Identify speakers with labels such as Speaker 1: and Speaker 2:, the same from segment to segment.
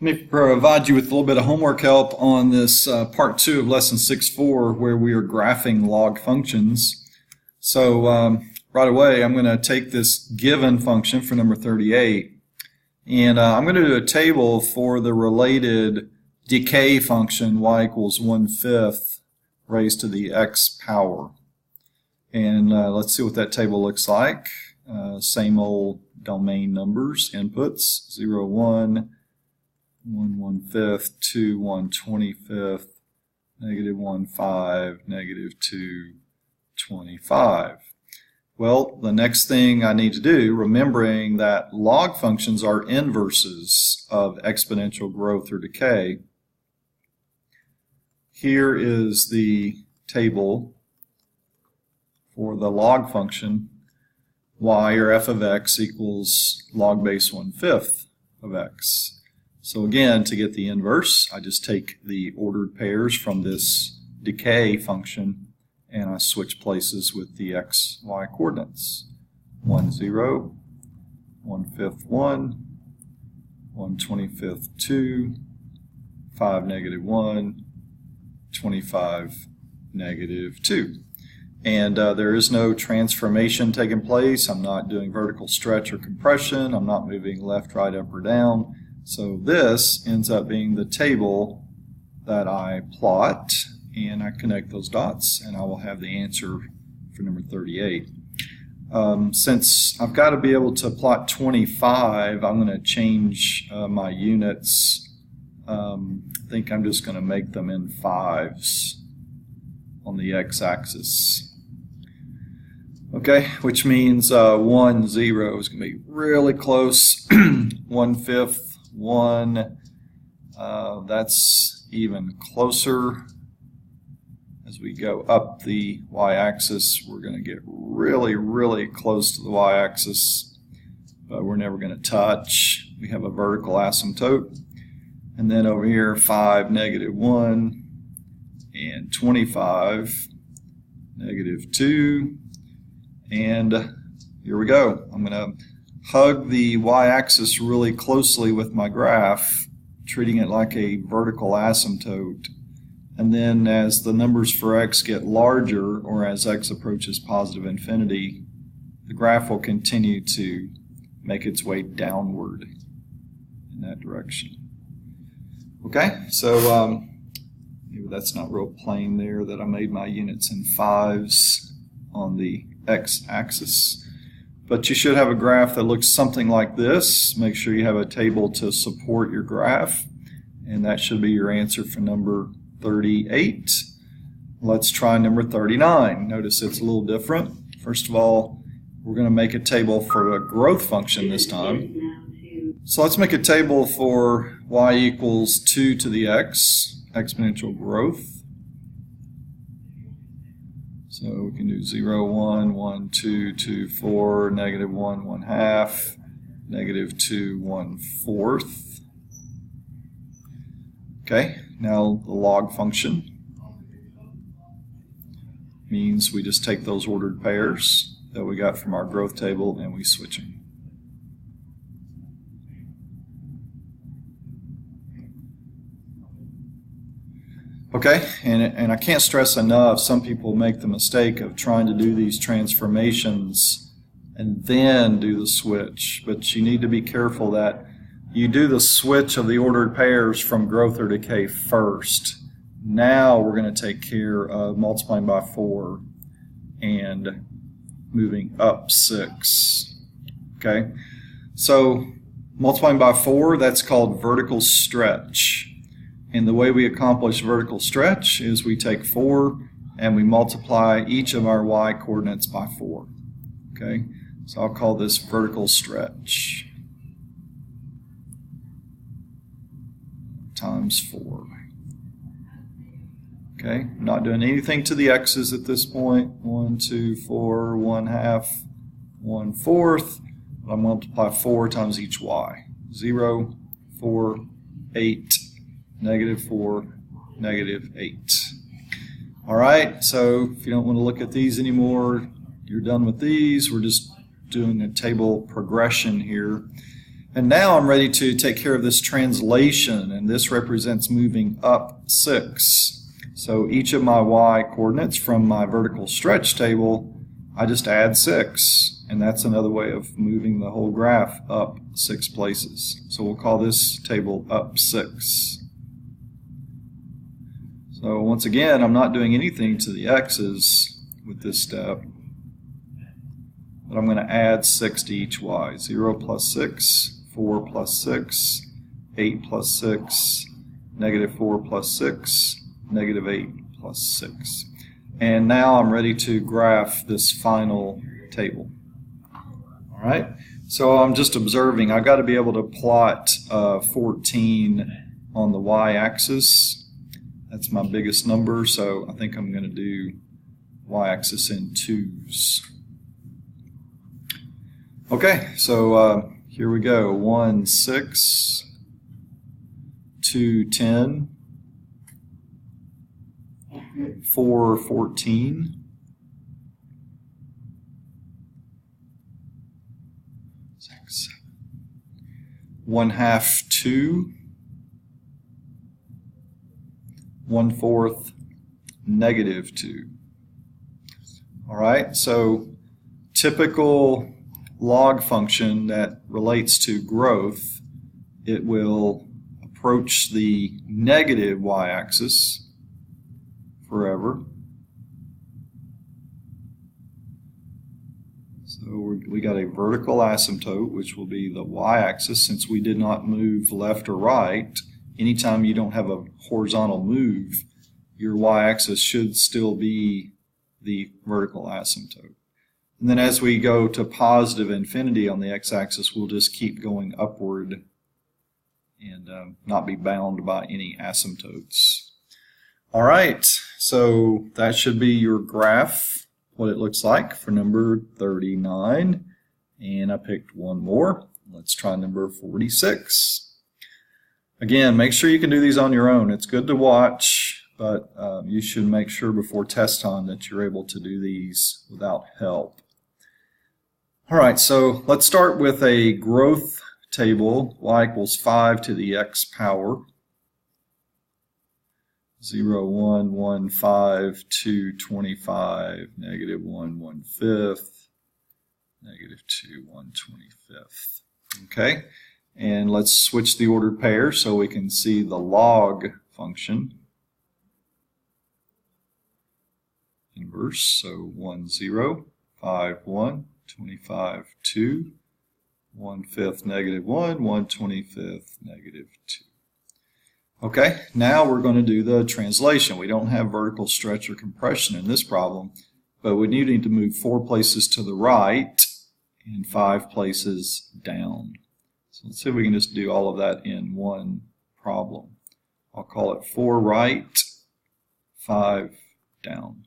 Speaker 1: Let me provide you with a little bit of homework help on this part 2 of lesson 6.4 where we are graphing log functions. So right away I'm going to take this given function for number 38 and I'm going to do a table for the related decay function y equals 1/5 raised to the x power. And let's see what that table looks like. Same old domain numbers, inputs, 0, 1, 1 1/5, 2 1 25th, -1 5, -2 25. Well, the next thing I need to do, remembering that log functions are inverses of exponential growth or decay, here is the table for the log function y, or f of x, equals log base 1/5 of x. So again, to get the inverse, I just take the ordered pairs from this decay function and I switch places with the x, y coordinates. 1, 0, 1/5, 1, 1 25th, 2, 5, -1, 25, -2. And there is no transformation taking place. I'm not doing vertical stretch or compression. I'm not moving left, right, up, or down. So this ends up being the table that I plot, and I connect those dots, and I will have the answer for number 38. Since I've got to be able to plot 25, I'm going to change my units. I think I'm just going to make them in 5s on the x-axis. Okay, which means 1, 0 is going to be really close. 1/5, 1, that's even closer. As we go up the y-axis, we're going to get really, really close to the y-axis, but we're never going to touch. We have a vertical asymptote. And then over here, 5, -1, and 25, -2, and here we go. I'm going to hug the y-axis really closely with my graph, treating it like a vertical asymptote. And then as the numbers for x get larger, or as x approaches positive infinity, the graph will continue to make its way downward in that direction. Okay, so maybe that's not real plain there that I made my units in 5s on the x-axis. But you should have a graph that looks something like this. Make sure you have a table to support your graph, and that should be your answer for number 38. Let's try number 39. Notice it's a little different. First of all, we're going to make a table for a growth function this time. So let's make a table for y equals 2 to the x, exponential growth. So we can do 0, 1, 1, 2, 2, 4, -1, 1/2, -2, 1/4. Okay, now the log function means we just take those ordered pairs that we got from our growth table and we switch them. Okay, and I can't stress enough, some people make the mistake of trying to do these transformations and then do the switch, but you need to be careful that you do the switch of the ordered pairs from growth or decay first. Now we're going to take care of multiplying by 4 and moving up 6. Okay, so multiplying by 4, that's called vertical stretch. And the way we accomplish vertical stretch is we take 4 and we multiply each of our y coordinates by 4. Okay, so I'll call this vertical stretch times 4. Okay, I'm not doing anything to the x's at this point. 1, 2, 4, 1/2, 1/4. I'll multiply 4 times each y. 0, 4, 8. -4, -8. All right, so if you don't want to look at these anymore, you're done with these. We're just doing a table progression here. And now I'm ready to take care of this translation, and this represents moving up 6. So each of my y coordinates from my vertical stretch table, I just add 6, and that's another way of moving the whole graph up 6 places. So we'll call this table up 6. So once again, I'm not doing anything to the x's with this step, but I'm going to add 6 to each y. 0 plus 6, 4 plus 6, 8 plus 6, negative 4 plus 6, negative 8 plus 6. And now I'm ready to graph this final table. All right, so I'm just observing. I've got to be able to plot 14 on the y-axis. That's my biggest number, so I think I'm going to do y-axis in 2's. Okay, so here we go. 1, 6, 2, 10, 4, 14, 6, 1/2, 2, 1/4, negative 2. All right, so typical log function that relates to growth, it will approach the negative y-axis forever. So we got a vertical asymptote, which will be the y-axis, since we did not move left or right. Anytime you don't have a horizontal move, your y-axis should still be the vertical asymptote. And then as we go to positive infinity on the x-axis, we'll just keep going upward and not be bound by any asymptotes. All right, so that should be your graph, what it looks like for number 39. And I picked one more. Let's try number 46. Again, make sure you can do these on your own. It's good to watch, but you should make sure before test time that you're able to do these without help. All right, so let's start with a growth table. Y equals 5 to the x power. 0, 1, 1, 5, 2, 25, negative 1, 1/5, negative 2, 1/25. Okay, and let's switch the ordered pair so we can see the log function. Inverse, so 1, 0, 5, 1, 25, 2, 1/5, negative 1, 1/25, negative 2. Okay, now we're going to do the translation. We don't have vertical stretch or compression in this problem, but we need to move 4 places to the right and 5 places down. So let's see if we can just do all of that in one problem. I'll call it 4 right, 5 down.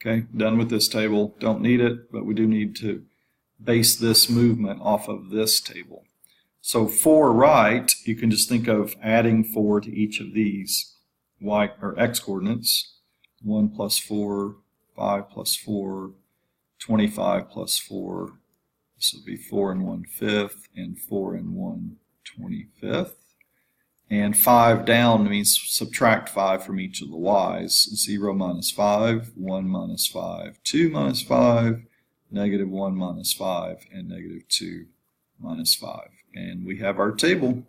Speaker 1: Okay, done with this table. Don't need it, but we do need to base this movement off of this table. So 4 right, you can just think of adding 4 to each of these y or x coordinates. 1 plus 4, 5 plus 4, 25 plus 4. This would be 4 and 1/5 and 4 and 1/25. And 5 down means subtract 5 from each of the y's. 0 minus 5, 1 minus 5, 2 minus 5, negative 1 minus 5, and negative 2 minus 5. And we have our table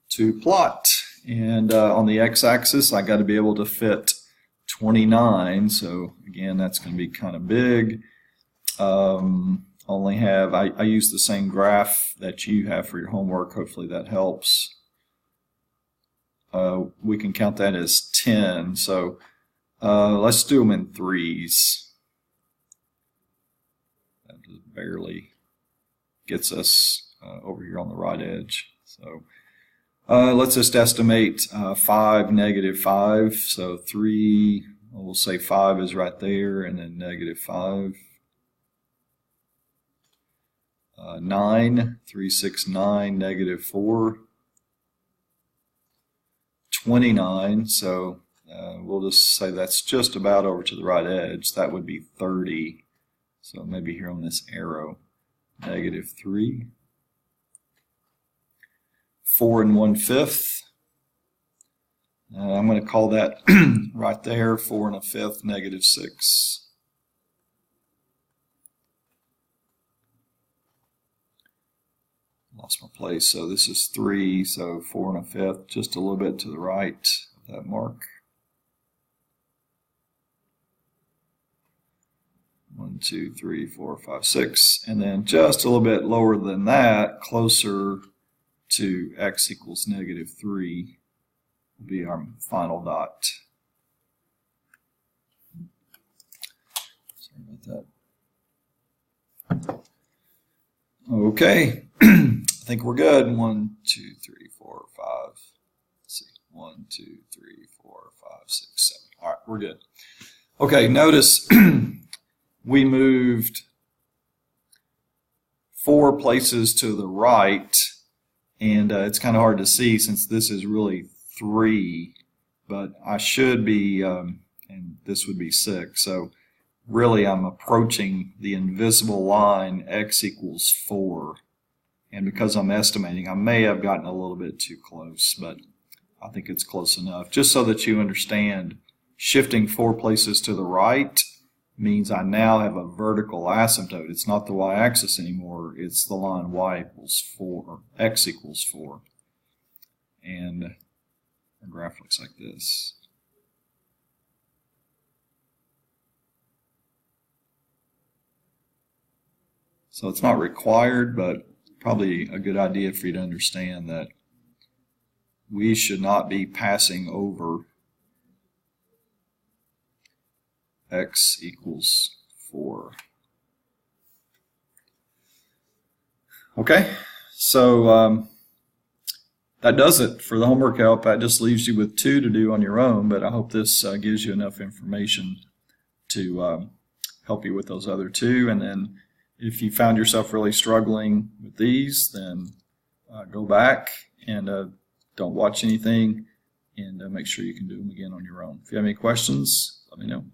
Speaker 1: to plot. And on the x-axis, I got to be able to fit 29. So again, that's going to be kind of big. Only have I use the same graph that you have for your homework. Hopefully that helps. We can count that as 10. So let's do them in 3s. That just barely gets us over here on the right edge. So let's just estimate 5, negative 5. So 3, we'll say 5 is right there, and then negative 5. 9, 3, 6, 9, negative 4. 29, so we'll just say that's just about over to the right edge. That would be 30. So maybe here on this arrow. negative 3. 4 1/5. I'm going to call that right there 4 1/5, negative 6. Lost my place, so this is 3, so 4 1/5, just a little bit to the right of that mark. 1, 2, 3, 4, 5, 6, and then just a little bit lower than that, closer to x equals negative 3 will be our final dot. Sorry about that. Okay, I think we're good. 1, 2, 3, 4, 5. Let's see. 1, 2, 3, 4, 5, 6, 7. All right, we're good. Okay, notice we moved 4 places to the right, and it's kind of hard to see since this is really 3, but I should be, and this would be 6, so really I'm approaching the invisible line x equals 4, and because I'm estimating, I may have gotten a little bit too close, but I think it's close enough. Just so that you understand, shifting 4 places to the right means I now have a vertical asymptote. It's not the y-axis anymore, it's the line y equals 4, or x equals 4. And our graph looks like this. So it's not required, but probably a good idea for you to understand that we should not be passing over x equals 4. Okay, so that does it for the homework help. That just leaves you with 2 to do on your own, but I hope this gives you enough information to help you with those other 2. And then if you found yourself really struggling with these, then go back and don't watch anything, and make sure you can do them again on your own. If you have any questions, let me know.